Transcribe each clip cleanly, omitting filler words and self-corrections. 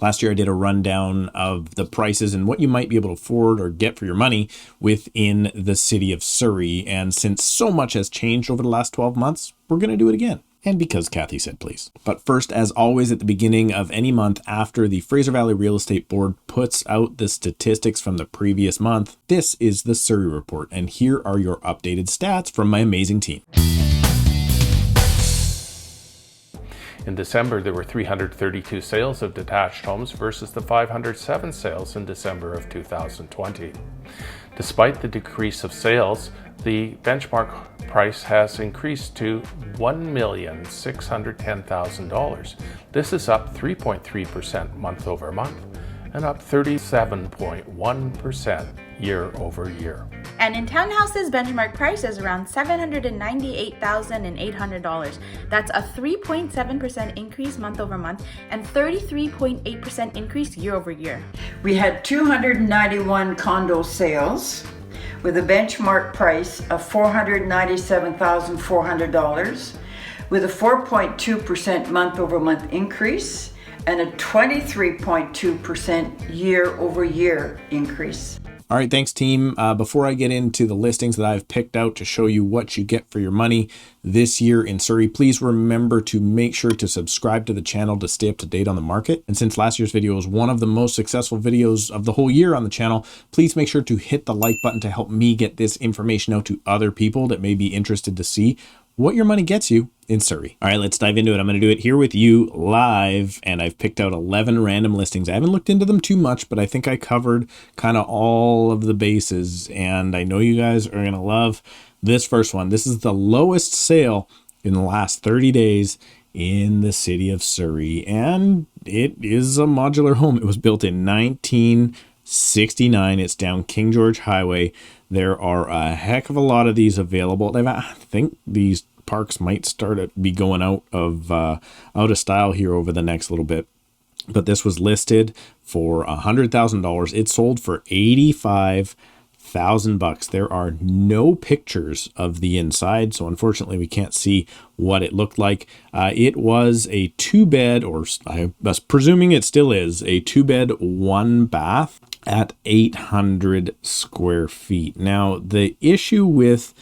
Last year, I did a rundown of the prices and what you might be able to afford or get for your money within the city of Surrey. And since so much has changed over the last 12 months, we're going to do it again. And because Kathy said please. But first, as always, at the beginning of any month after the Fraser Valley Real Estate Board puts out the statistics from the previous month, this is the Surrey Report. And here are your updated stats from my amazing team. In December, there were 332 sales of detached homes versus the 507 sales in December of 2020. Despite the decrease of sales, the benchmark price has increased to $1,610,000. This is up 3.3% month over month and up 37.1% year over year. And in townhouses, benchmark price is around $798,800. That's a 3.7% increase month over month and 33.8% increase year over year. We had 291 condo sales with a benchmark price of $497,400 with a 4.2% month over month increase and a 23.2% year over year increase. All right, thanks team. Before I get into the listings that I've picked out to show you what you get for your money this year in Surrey, please remember to make sure to subscribe to the channel to stay up to date on the market. And since last year's video was one of the most successful videos of the whole year on the channel, please make sure to hit the like button to help me get this information out to other people that may be interested to see what your money gets you in Surrey. All right, let's dive into it. I'm going to do it here with you live, and I've picked out 11 random listings. I haven't looked into them too much, but I think I covered kind of all of the bases, and I know you guys are going to love this first one. This is the lowest sale in the last 30 days in the city of Surrey, and it is a modular home. It was built in 1969. It's down King George Highway. There are a heck of a lot of these available. I think these parks might start to be going out of style here over the next little bit. But this was listed for $100,000. It sold for $85,000. There are no pictures of the inside, so unfortunately we can't see what it looked like. It was a 2-bed, or I was presuming it still is, a 2-bed, 1-bath at 800 square feet. Now, the issue with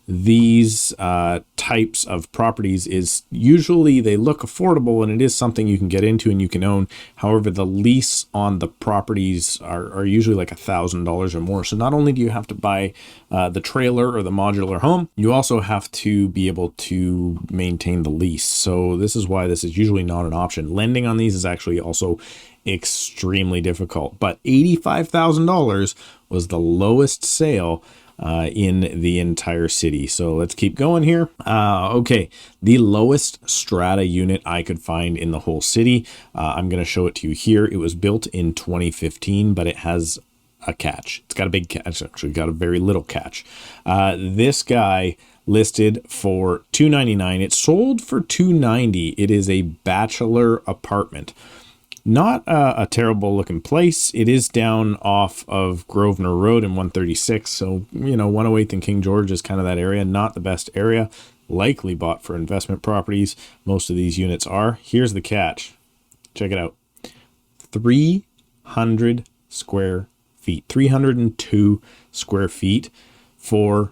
these types of properties is usually they look affordable, and it is something you can get into and you can own. However, the lease on the properties are usually like $1,000 or more. So not only do you have to buy the trailer or the modular home, you also have to be able to maintain the lease. So this is why this is usually not an option. Lending on these is actually also extremely difficult, but $85,000 was the lowest sale in the entire city. So let's keep going here. Okay, the lowest strata unit I could find in the whole city. I'm going to show it to you here. It was built in 2015, but it has a catch. It's got a big catch. Actually got a very little catch. This guy listed for $299. It sold for $290. It is a bachelor apartment. Not a terrible looking place. It is down off of Grosvenor Road in 136. So, 108th and King George is kind of that area. Not the best area. Likely bought for investment properties. Most of these units are. Here's the catch. Check it out. 300 square feet. 302 square feet for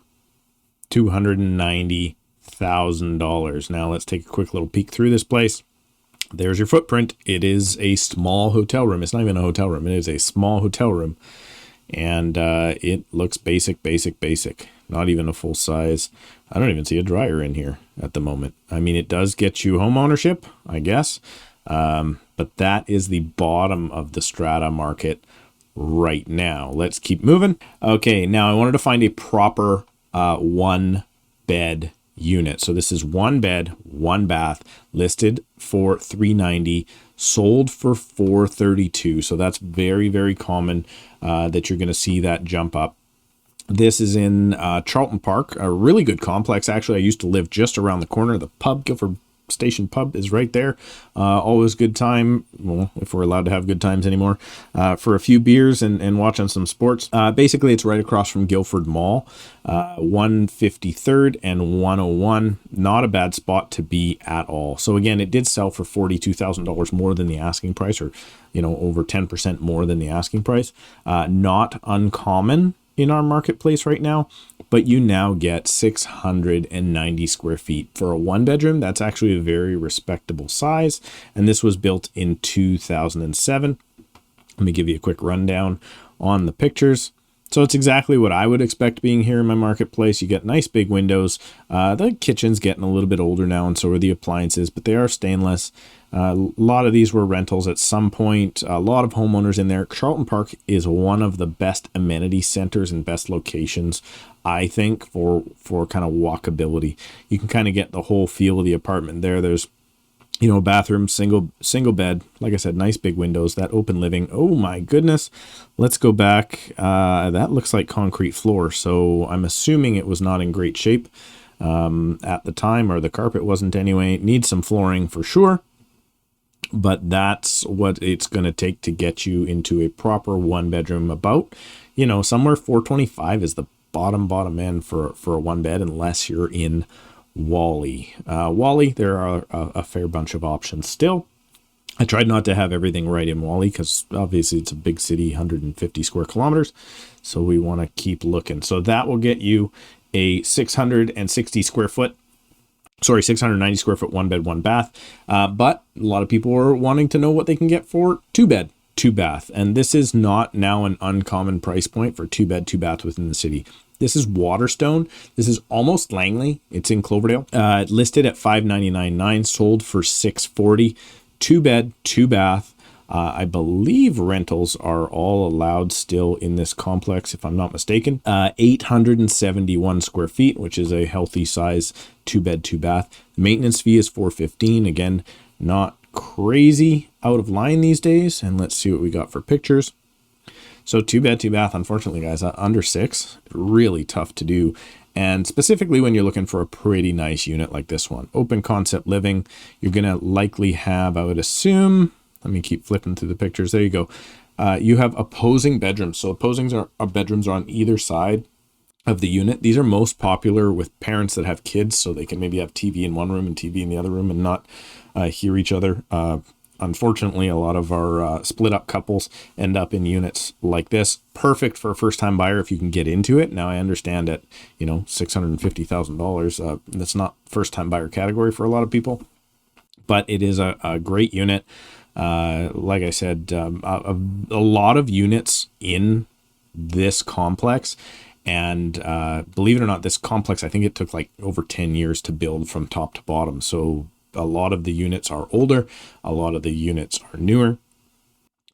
$290,000. Now let's take a quick little peek through this place. There's your footprint. It is a small hotel room. It's not even a hotel room. It is a small hotel room. And it looks basic. Not even a full size. I don't even see a dryer in here at the moment. I mean, it does get you home ownership, I guess. But that is the bottom of the strata market right now. Let's keep moving. Okay, now I wanted to find a proper 1-bed unit. So this is 1 bed, 1 bath, listed for $390, sold for $432. So that's very, very common that you're going to see that jump up. This is in Charlton Park, a really good complex. Actually, I used to live just around the corner. The pub Guilford Station Pub is right there. Always good time, well, if we're allowed to have good times anymore, for a few beers and watching some sports. Basically, it's right across from Guildford Mall, 153rd and 101. Not a bad spot to be at all. So again, it did sell for $42,000 more than the asking price, or over 10% more than the asking price. Not uncommon in our marketplace right now, but you now get 690 square feet for a 1-bedroom. That's actually a very respectable size, and this was built in 2007. Let me give you a quick rundown on the pictures. So it's exactly what I would expect being here in my marketplace. You get nice big windows. The kitchen's getting a little bit older now, and so are the appliances, but they are stainless. A lot of these were rentals at some point. A lot of homeowners in there. Charlton Park is one of the best amenity centers and best locations, I think, for kind of walkability. You can kind of get the whole feel of the apartment there. There's bathroom, single bed. Like I said, nice big windows, that open living. Oh my goodness. Let's go back. That looks like concrete floor. So I'm assuming it was not in great shape at the time, or the carpet wasn't anyway. Needs some flooring for sure. But that's what it's going to take to get you into a proper 1-bedroom. About, somewhere 425 is the bottom end for a 1-bed, unless you're in Wally. There are a fair bunch of options still. I tried not to have everything right in Wally because obviously it's a big city, 150 square kilometers. So we want to keep looking. So that will get you a 690 square foot 1-bed, 1-bath. But a lot of people are wanting to know what they can get for 2-bed, 2-bath. And this is not now an uncommon price point for 2-bed, 2-bath within the city. This is Waterstone. This is almost Langley. It's in Cloverdale. Listed at $599.9, sold for $640. 2-bed, 2-bath. I believe rentals are all allowed still in this complex, if I'm not mistaken. 871 square feet, which is a healthy size 2-bed, 2-bath. The maintenance fee is $415. Again, not crazy out of line these days. And let's see what we got for pictures. So 2-bed, 2-bath, unfortunately, guys, under 6, really tough to do. And specifically when you're looking for a pretty nice unit like this one. Open concept living, you're going to likely have, I would assume, let me keep flipping through the pictures. There you go. You have opposing bedrooms. So opposing bedrooms are on either side of the unit. These are most popular with parents that have kids, so they can maybe have TV in one room and TV in the other room and not hear each other. Unfortunately, a lot of our split up couples end up in units like this. Perfect for a first time buyer if you can get into it. Now I understand at $650,000, that's not first time buyer category for a lot of people, but it is a great unit. Like I said, a lot of units in this complex, and believe it or not, this complex, I think it took like over 10 years to build from top to bottom. So a lot of the units are older, a lot of the units are newer.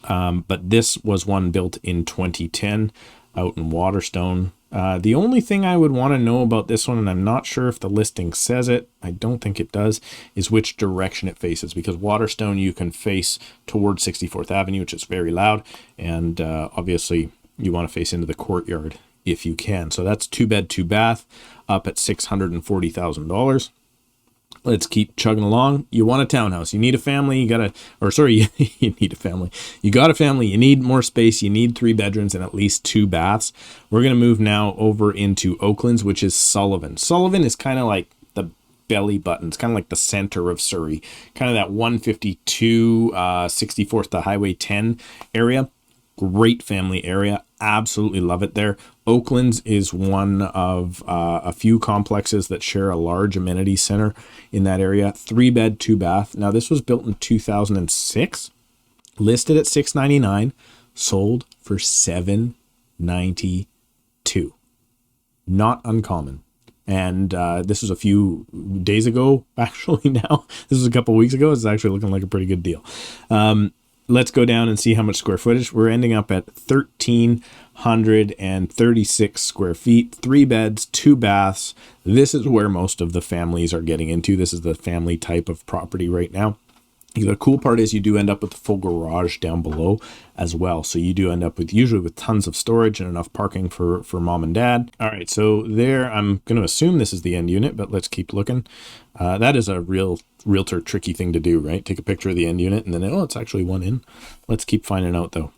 But this was one built in 2010 out in Waterstone. The only thing I would want to know about this one, and I'm not sure if the listing says it, I don't think it does, is which direction it faces, because Waterstone you can face towards 64th Avenue, which is very loud, and obviously you want to face into the courtyard if you can. So that's 2-bed, 2-bath up at $640,000. Let's keep chugging along. You want a townhouse. You need a family. You need a family. You got a family. You need more space. You need 3 bedrooms and at least 2 baths. We're going to move now over into Oaklands, which is Sullivan. Sullivan is kind of like the belly button. It's kind of like the center of Surrey. Kind of that 152, 64th to Highway 10 area. Great family area. Absolutely love it there. Oaklands is one of a few complexes that share a large amenity center in that area. 3-bed, 2-bath. Now this was built in 2006, listed at $699, sold for $792. Not uncommon. And this was a few days ago, actually now. This was a couple weeks ago. It's actually looking like a pretty good deal. Let's go down and see how much square footage. We're ending up at 1,336 square feet, 3 beds, 2 baths. This is where most of the families are getting into. This is the family type of property right now. The cool part is you do end up with the full garage down below as well. So you do end up with usually with tons of storage and enough parking for mom and dad. All right, so there, I'm going to assume this is the end unit, but let's keep looking. That is a realtor tricky thing to do, right? Take a picture of the end unit and then, oh, it's actually one in. Let's keep finding out though.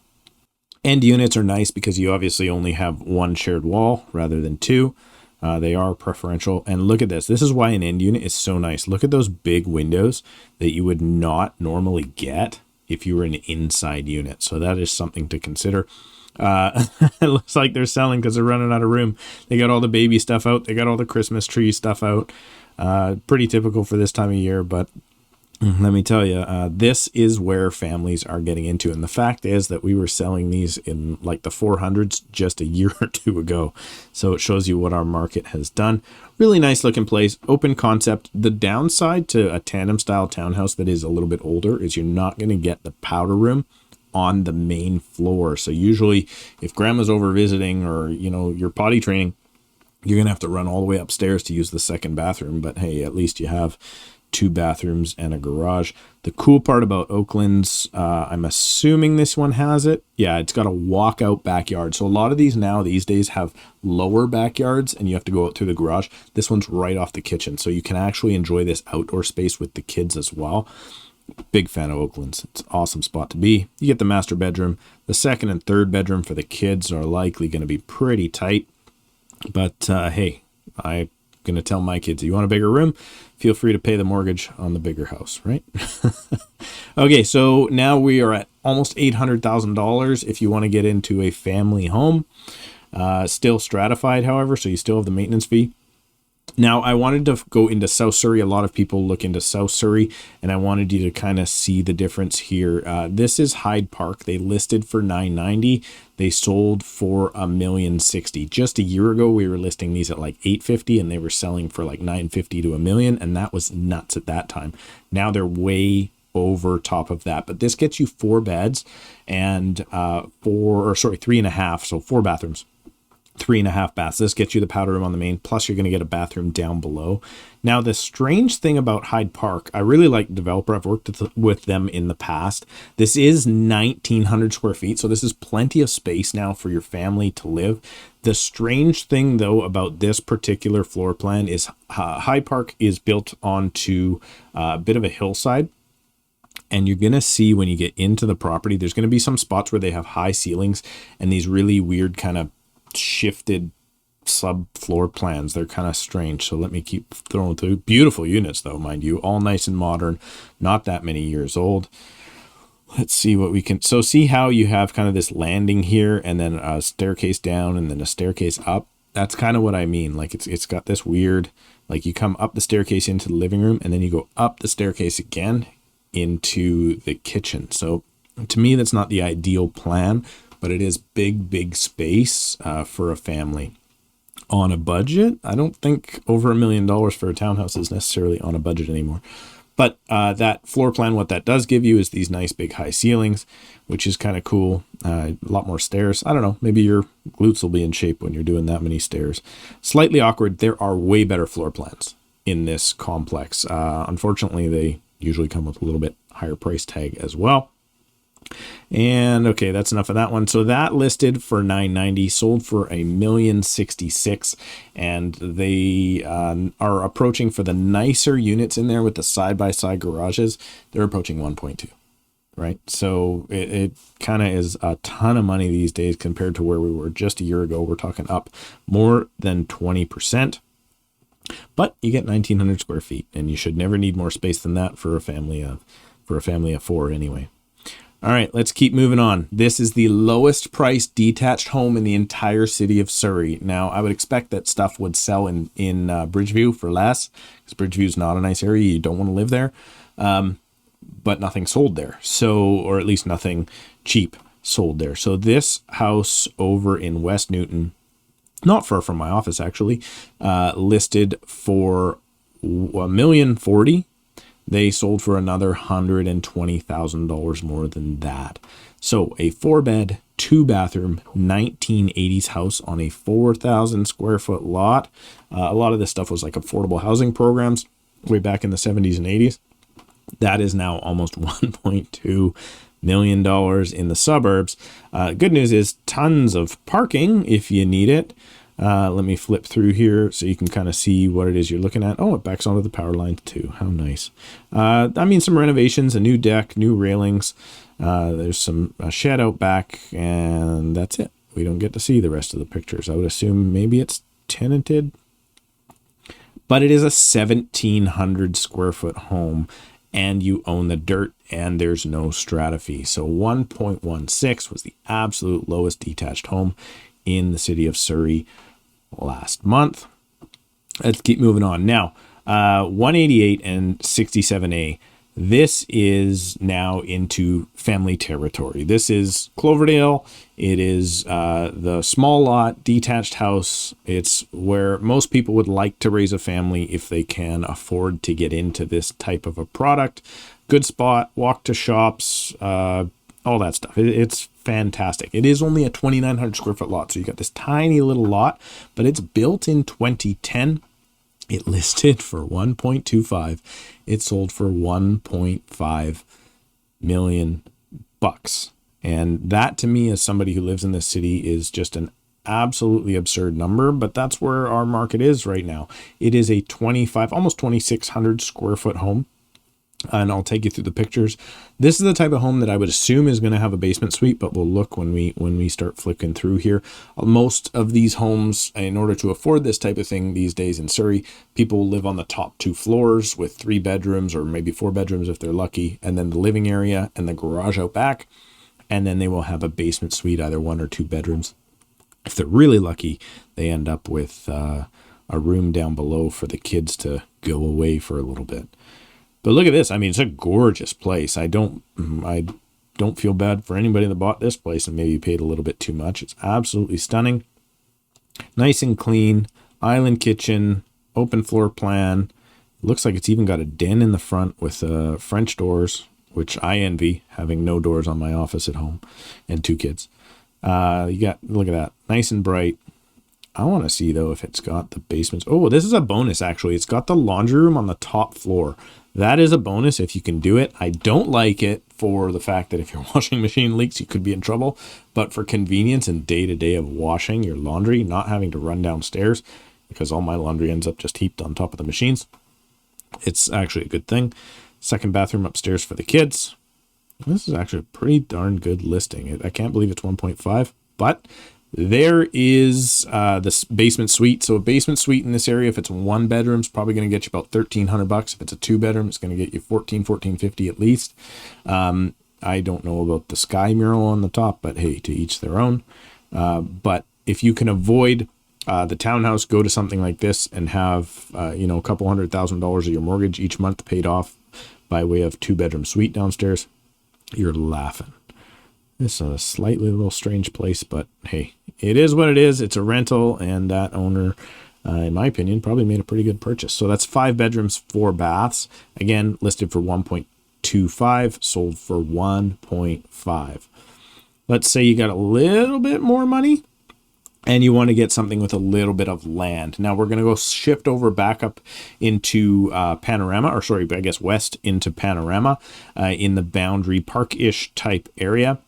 End units are nice because you obviously only have one shared wall rather than two. They are preferential. And look at this. This is why an end unit is so nice. Look at those big windows that you would not normally get if you were an inside unit. So that is something to consider. It looks like they're selling because they're running out of room. They got all the baby stuff out. They got all the Christmas tree stuff out. Pretty typical for this time of year, but let me tell you, this is where families are getting into. And the fact is that we were selling these in like the 400s just a year or two ago. So it shows you what our market has done. Really nice looking place, open concept. The downside to a tandem style townhouse that is a little bit older is you're not going to get the powder room on the main floor. So usually if grandma's over visiting or, you know, you're potty training, you're going to have to run all the way upstairs to use the second bathroom. But hey, at least you have 2 bathrooms and a garage. The cool part about Oaklands, I'm assuming this one has it. Yeah, it's got a walkout backyard. So a lot of these now these days have lower backyards and you have to go out through the garage. This one's right off the kitchen. So you can actually enjoy this outdoor space with the kids as well. Big fan of Oaklands. It's an awesome spot to be. You get the master bedroom. The second and third bedroom for the kids are likely going to be pretty tight. But hey, I'm going to tell my kids, you want a bigger room? Feel free to pay the mortgage on the bigger house, right? Okay, so now we are at almost $800,000 if you want to get into a family home. Still stratified, however, so you still have the maintenance fee. Now, I wanted to go into South Surrey. A lot of people look into South Surrey, and I wanted you to kind of see the difference here. This is Hyde Park. They listed for $990. They sold for $1,060,000. Just a year ago, we were listing these at like $850, and they were selling for like $950 to $1 million, and that was nuts at that time. Now they're way over top of that, but this gets you 4 beds and 3.5, so 4 bathrooms. 3.5 baths. This gets you the powder room on the main, plus you're going to get a bathroom down below. Now, the strange thing about Hyde Park, I really like the developer. I've worked with them in the past. This is 1,900 square feet, so this is plenty of space now for your family to live. The strange thing, though, about this particular floor plan is Hyde Park is built onto a bit of a hillside. And you're going to see when you get into the property, there's going to be some spots where they have high ceilings and these really weird kind of shifted sub floor plans. They're kind of strange, so let me keep throwing through. Beautiful units though, mind you, all nice and modern, not that many years old. Let's see what we can, so see how you have kind of this landing here and then a staircase down and then a staircase up. That's kind of what I mean. Like it's got this weird, like you come up the staircase into the living room and then you go up the staircase again into the kitchen. So to me, that's not the ideal plan, but it is big space for a family. On a budget, I don't think over $1 million for a townhouse is necessarily on a budget anymore. But that floor plan, what that does give you is these nice big high ceilings, which is kind of cool. A lot more stairs. I don't know, maybe your glutes will be in shape when you're doing that many stairs. Slightly awkward. There are way better floor plans in this complex. Unfortunately, they usually come with a little bit higher price tag as well. And okay, that's enough of that one. So that listed for $990, sold for $1,066,000, and they are approaching for the nicer units in there with the side-by-side garages. They're approaching 1.2, right? So it kind of is a ton of money these days compared to where we were just a year ago. We're talking up more than 20%. But you get 1,900 square feet, and you should never need more space than that for a family of 4 anyway. All right, let's keep moving on. This is the lowest priced detached home in the entire city of Surrey. Now, I would expect that stuff would sell in Bridgeview for less, because Bridgeview is not a nice area. You don't want to live there, but nothing sold there. So, or at least nothing cheap sold there. So this house over in West Newton, not far from my office actually, listed for $1,040,000. They sold for another $120,000 more than that. So a 4-bed, 2-bathroom, 1980s house on a 4,000 square foot lot. A lot of this stuff was like affordable housing programs way back in the 70s and 80s. That is now almost $1.2 million in the suburbs. Good news is tons of parking if you need it. Let me flip through here so you can kind of see what it is you're looking at. Oh, it backs onto the power lines too. How nice. I mean, some renovations, a new deck, new railings. There's some shed out back, and that's it. We don't get to see the rest of the pictures. I would assume maybe it's tenanted, but it is a 1,700 square foot home, and you own the dirt, and there's no strata fee. So 1.16 was the absolute lowest detached home in the city of Surrey last month. Let's keep moving on. Now, 188 and 67A. This is now into family territory. This is Cloverdale. It is the small lot detached house. It's where most people would like to raise a family if they can afford to get into this type of a product. Good spot, walk to shops, all that stuff. It's fantastic. It is only a 2,900 square foot lot. So you got this tiny little lot, but it's built in 2010. It listed for 1.25. It sold for 1.5 million bucks. And that to me, as somebody who lives in this city, is just an absolutely absurd number, but that's where our market is right now. It is a 25, almost 2,600 square foot home. And I'll take you through the pictures. This is the type of home that I would assume is going to have a basement suite, but we'll look when we start flicking through here. Most of these homes, in order to afford this type of thing these days in Surrey, people live on the top 2 floors with 3 bedrooms or maybe 4 bedrooms if they're lucky, and then the living area and the garage out back. And then they will have a basement suite, either 1 or 2 bedrooms. If they're really lucky, they end up with a room down below for the kids to go away for a little bit. But look at this. I mean, it's a gorgeous place. I don't feel bad for anybody that bought this place and maybe paid a little bit too much. It's absolutely stunning. Nice and clean. Island kitchen, open floor plan. Looks like it's even got a den in the front with French doors, which I envy, having no doors on my office at home and 2 kids. Look at that. Nice and bright. I want to see, though, if it's got the basements. Oh, this is a bonus, actually. It's got the laundry room on the top floor. That is a bonus if you can do it. I don't like it for the fact that if your washing machine leaks, you could be in trouble. But for convenience and day-to-day of washing your laundry, not having to run downstairs, because all my laundry ends up just heaped on top of the machines, it's actually a good thing. Second bathroom upstairs for the kids. This is actually a pretty darn good listing. I can't believe it's 1.5, but there is this basement suite. So a basement suite in this area, if it's 1 bedroom, is probably going to get you about $1,300. If it's a 2 bedroom, it's going to get you $1,450 at least. I don't know about the sky mural on the top, but hey, to each their own. But if you can avoid the townhouse, go to something like this and have a couple $100,000 of your mortgage each month paid off by way of 2-bedroom suite downstairs, you're laughing. It's a slightly little strange place, but hey, it is what it is. It's a rental, and that owner, in my opinion, probably made a pretty good purchase. So that's 5 bedrooms, 4 baths. Again, listed for 1.25, sold for 1.5. Let's say you got a little bit more money and you want to get something with a little bit of land. Now we're going to go shift over back up into Panorama, or sorry, I guess west into Panorama in the Boundary Park-ish type area.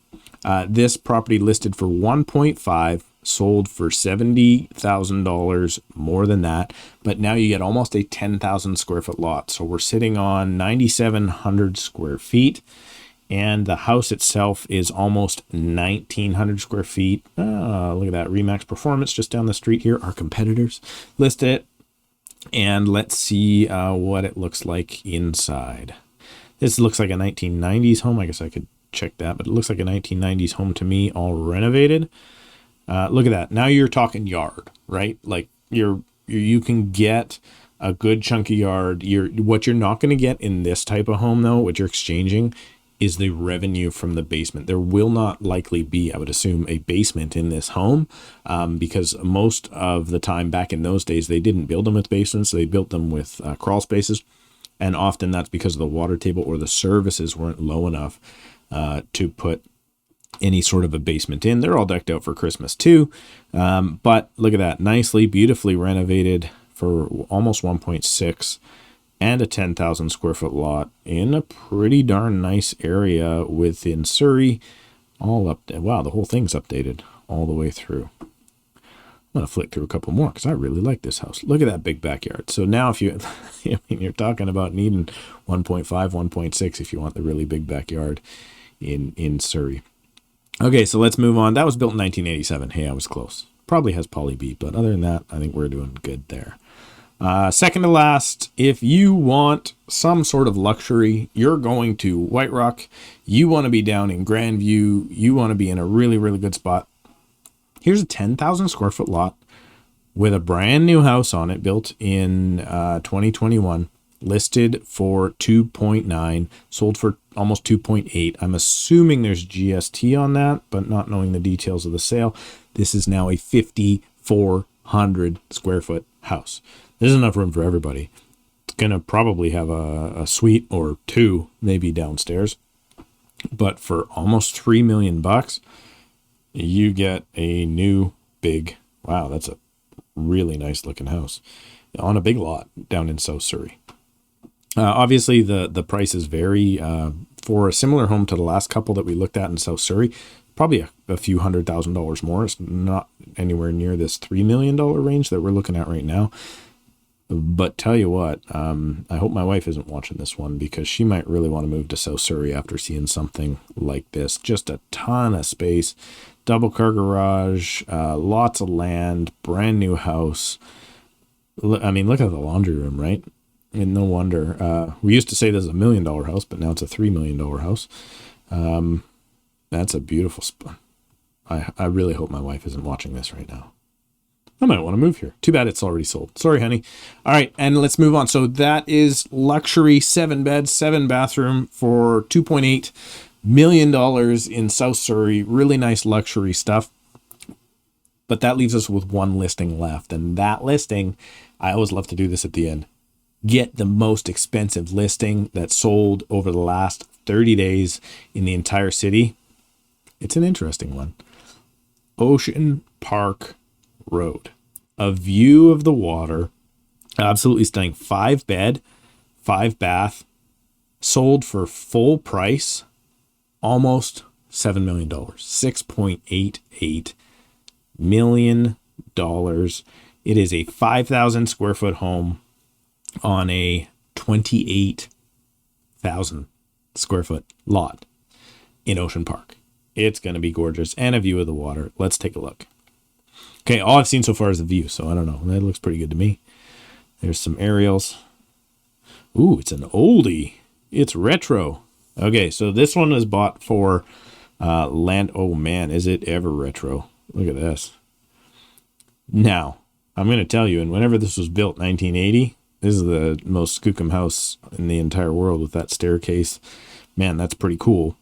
This property listed for 1.5, sold for $70,000 more than that, but now you get almost a 10,000 square foot lot. So we're sitting on 9,700 square feet, and the house itself is almost 1,900 square feet. Look at that. Remax Performance just down the street here. Our competitors listed it, and let's see what it looks like inside. This looks like a 1990s home. I guess I could check that, but it looks like a 1990s home to me, all renovated. Look at that. Now you're talking yard, right? Like you can get a good chunky yard. What you're not going to get in this type of home, though, what you're exchanging is the revenue from the basement. There will not likely be, I would assume, a basement in this home because most of the time back in those days, they didn't build them with basements. They built them with crawl spaces. And often that's because of the water table or the services weren't low enough to put any sort of a basement in. They're all decked out for Christmas too. But look at that. Nicely, beautifully renovated for almost 1.6. and a 10,000 square foot lot in a pretty darn nice area within Surrey. All up. Wow, the whole thing's updated all the way through. I'm going to flick through a couple more because I really like this house. Look at that big backyard. So now if you, I mean, you're talking about needing 1.5, 1.6 if you want the really big backyard in Surrey. Okay, so let's move on. That was built in 1987. Hey, I was close. Probably has poly B, but other than that, I think we're doing good there. Second to last, if you want some sort of luxury, you're going to White Rock, you want to be down in Grandview, you want to be in a really, really good spot. Here's a 10,000 square foot lot with a brand new house on it, built in 2021, listed for 2.9, sold for almost 2.8. I'm assuming there's GST on that, but not knowing the details of the sale. This is now a 5,400 square foot house. There's enough room for everybody. It's going to probably have a suite or two, maybe downstairs. But for almost $3 million, you get a new big, wow, that's a really nice looking house on a big lot down in South Surrey. Obviously, the prices vary. For a similar home to the last couple that we looked at in South Surrey, probably a few $100,000 more. It's not anywhere near this $3 million range that we're looking at right now. But tell you what, I hope my wife isn't watching this one because she might really want to move to South Surrey after seeing something like this. Just a ton of space, double car garage, lots of land, brand new house. I mean, look at the laundry room, right? And no wonder. We used to say this is $1 million house, but now it's a $3 million house. That's a beautiful spot. I really hope my wife isn't watching this right now. I might want to move here. Too bad it's already sold. Sorry, honey. All right, and let's move on. So that is luxury 7-bed, 7-bathroom for $2.8 million in South Surrey. Really nice luxury stuff. But that leaves us with one listing left. And that listing, I always love to do this at the end. Get the most expensive listing that sold over the last 30 days in the entire city. It's an interesting one. Ocean Park Road. A view of the water. Absolutely stunning. 5-bed, 5-bath. Sold for full price. Almost $7 million. $6.88 million. It is a 5,000 square foot home on a 28,000 square foot lot in Ocean Park. It's going to be gorgeous and a view of the water. Let's take a look. Okay, all I've seen so far is the view, so I don't know. That looks pretty good to me. There's some aerials. Ooh, it's an oldie. It's retro. Okay, so this one is bought for land. Oh man, is it ever retro? Look at this. Now, I'm going to tell you, and whenever this was built, 1980, this is the most skookum house in the entire world with that staircase. Man, that's pretty cool.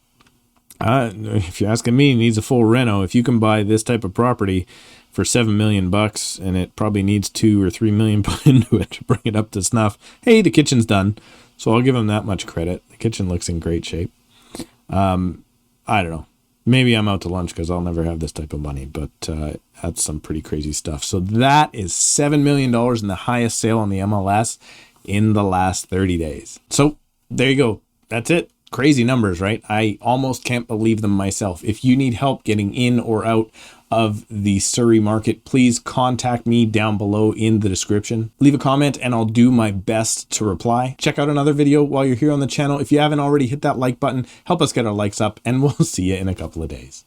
If you're asking me, it needs a full reno. If you can buy this type of property for $7 million and it probably needs $2 or $3 million put into it to bring it up to snuff, hey, the kitchen's done. So I'll give them that much credit. The kitchen looks in great shape. I don't know. Maybe I'm out to lunch because I'll never have this type of money, but that's some pretty crazy stuff. So that is $7 million in the highest sale on the MLS in the last 30 days. So there you go. That's it. Crazy numbers, right? I almost can't believe them myself. If you need help getting in or out of the Surrey market, please contact me down below in the description. Leave a comment and I'll do my best to reply. Check out another video while you're here on the channel. If you haven't already, hit that like button. Help us get our likes up and we'll see you in a couple of days.